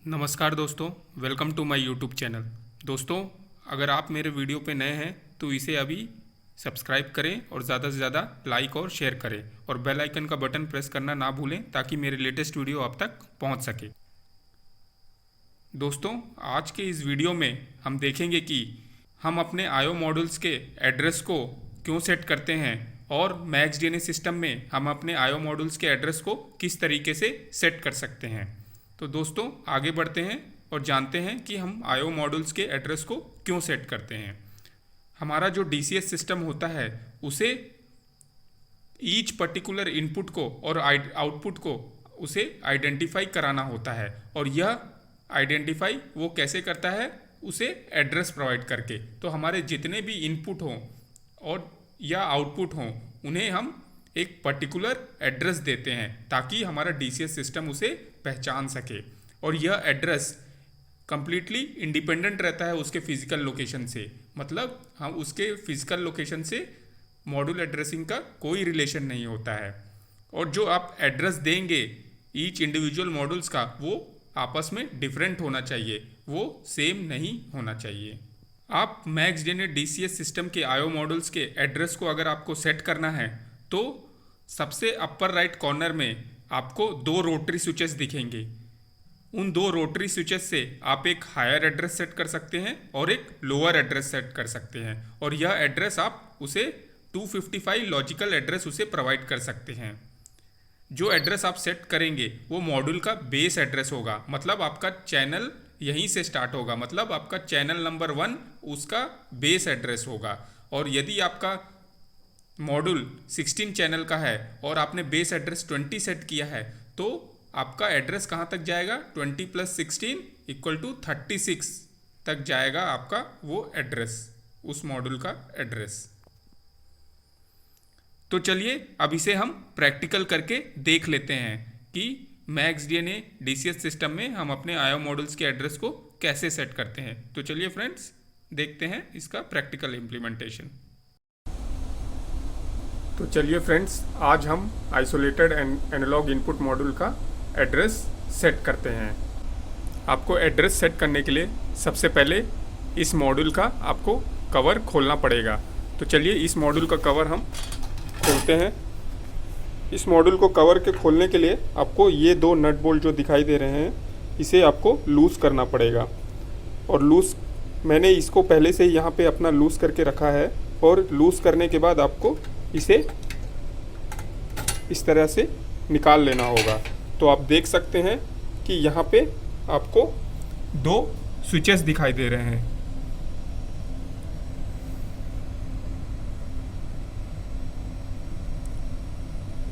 नमस्कार दोस्तों, welcome to my YouTube channel. दोस्तों, अगर आप मेरे वीडियो पे नए हैं तो इसे अभी सब्सक्राइब करें और ज़्यादा से ज़्यादा लाइक और शेयर करें और बेल आइकन का बटन प्रेस करना ना भूलें ताकि मेरे लेटेस्ट वीडियो आप तक पहुंच सके। दोस्तों, आज के इस वीडियो में हम देखेंगे कि हम अपने आईओ मॉड्यूल्स के एड्रेस को क्यों सेट करते हैं और मैक्स डीएनए सिस्टम में हम अपने आईओ मॉड्यूल्स के एड्रेस को किस तरीके से सेट कर सकते हैं। तो दोस्तों, आगे बढ़ते हैं और जानते हैं कि हम आईओ मॉड्यूल्स के एड्रेस को क्यों सेट करते हैं। हमारा जो डीसीएस सिस्टम होता है उसे ईच पर्टिकुलर इनपुट को और आउटपुट को उसे आइडेंटिफाई कराना होता है और यह आइडेंटिफाई वो कैसे करता है, उसे एड्रेस प्रोवाइड करके। तो हमारे जितने भी इनपुट हों और या आउटपुट हों उन्हें हम एक पर्टिकुलर एड्रेस देते हैं ताकि हमारा डीसीएस सिस्टम उसे पहचान सके और यह एड्रेस कंप्लीटली इंडिपेंडेंट रहता है उसके फिजिकल लोकेशन से। मतलब हम उसके फिजिकल लोकेशन से मॉड्यूल एड्रेसिंग का कोई रिलेशन नहीं होता है और जो आप एड्रेस देंगे ईच इंडिविजुअल मॉड्यूल्स का वो आपस में डिफरेंट होना चाहिए, वो सेम नहीं होना चाहिए। आप मैक्स डीएनए डीसीएस सिस्टम के आईओ मॉड्यूल्स के एड्रेस को अगर आपको सेट करना है तो सबसे अपर राइट कॉर्नर में आपको दो रोटरी स्विचेस दिखेंगे। उन दो रोटरी स्विचेस से आप एक हायर एड्रेस सेट कर सकते हैं और एक लोअर एड्रेस सेट कर सकते हैं और यह एड्रेस आप उसे 255 लॉजिकल एड्रेस उसे प्रोवाइड कर सकते हैं। जो एड्रेस आप सेट करेंगे वो मॉड्यूल का बेस एड्रेस होगा, मतलब आपका चैनल यहीं से स्टार्ट होगा, मतलब आपका चैनल नंबर 1 उसका बेस एड्रेस होगा। और यदि आपका मॉड्यूल 16 चैनल का है और आपने बेस एड्रेस 20 सेट किया है तो आपका एड्रेस कहाँ तक जाएगा, 20 + 16 = 36 तक जाएगा आपका वो एड्रेस, उस मॉड्यूल का एड्रेस। तो चलिए अब इसे हम प्रैक्टिकल करके देख लेते हैं कि मैक्स डीएनए डीसीएस सिस्टम में हम अपने आईओ मॉड्यूल्स के एड्रेस को कैसे सेट करते हैं। तो चलिए फ्रेंड्स, देखते हैं इसका प्रैक्टिकल इम्प्लीमेंटेशन। तो चलिए फ्रेंड्स, आज हम आइसोलेटेड एनालॉग इनपुट मॉड्यूल का एड्रेस सेट करते हैं। आपको एड्रेस सेट करने के लिए सबसे पहले इस मॉड्यूल का आपको कवर खोलना पड़ेगा। तो चलिए इस मॉड्यूल का कवर हम खोलते हैं। इस मॉड्यूल को कवर के खोलने के लिए आपको ये दो नट बोल्ट जो दिखाई दे रहे हैं इसे आपको लूज़ करना पड़ेगा और लूज़ मैंने इसको पहले से यहाँ पे अपना लूज़ करके रखा है और लूज़ करने के बाद आपको इसे इस तरह से निकाल लेना होगा। तो आप देख सकते हैं कि यहाँ पे आपको दो स्विचेस दिखाई दे रहे हैं।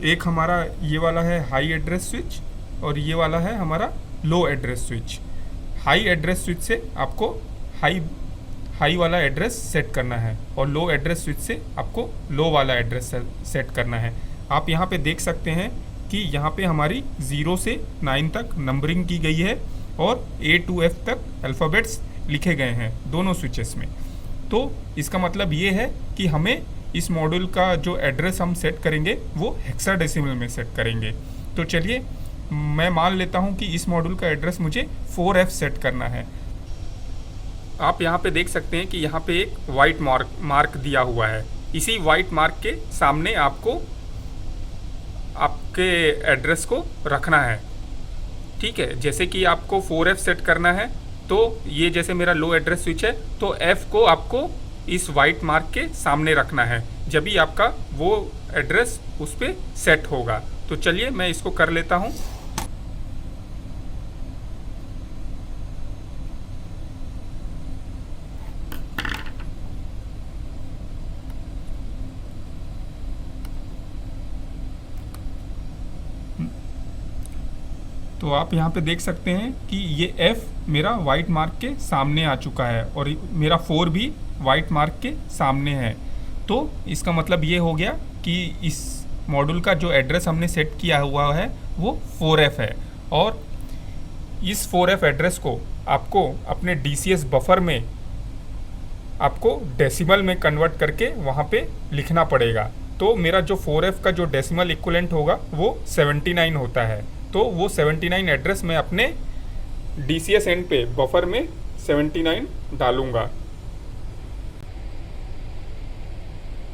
एक हमारा ये वाला है हाई एड्रेस स्विच और ये वाला है हमारा low address switch. High address switch से आपको हाई वाला एड्रेस सेट करना है और लो एड्रेस स्विच से आपको लो वाला एड्रेस सेट करना है। आप यहाँ पे देख सकते हैं कि यहाँ पे हमारी 0 से 9 तक नंबरिंग की गई है और A to F तक अल्फ़ाबेट्स लिखे गए हैं दोनों स्विचेस में। तो इसका मतलब ये है कि हमें इस मॉड्यूल का जो एड्रेस हम सेट करेंगे वो हेक्साडेसिमल में सेट करेंगे। तो चलिए मैं मान लेता हूँ कि इस मॉड्यूल का एड्रेस मुझे 4F सेट करना है। आप यहाँ पे देख सकते हैं कि यहाँ पे एक वाइट मार्क दिया हुआ है। इसी वाइट मार्क के सामने आपको आपके एड्रेस को रखना है। ठीक है, जैसे कि आपको 4F सेट करना है तो ये जैसे मेरा लो एड्रेस स्विच है तो F को आपको इस वाइट मार्क के सामने रखना है, जब भी आपका वो एड्रेस उस पर सेट होगा। तो चलिए मैं इसको कर लेता हूँ। तो आप यहाँ पे देख सकते हैं कि ये F मेरा वाइट मार्क के सामने आ चुका है और मेरा 4 भी वाइट मार्क के सामने है। तो इसका मतलब ये हो गया कि इस मॉड्यूल का जो एड्रेस हमने सेट किया हुआ है वो 4F है और इस 4F एड्रेस को आपको अपने DCS बफर में आपको डेसिमल में कन्वर्ट करके वहाँ पे लिखना पड़ेगा। तो मेरा जो 4F का जो डेसिमल इक्विवेलेंट होगा वो 79 होता है। तो वो 79 एड्रेस मैं अपने DCS एंड पे बफर में 79 डालूंगा।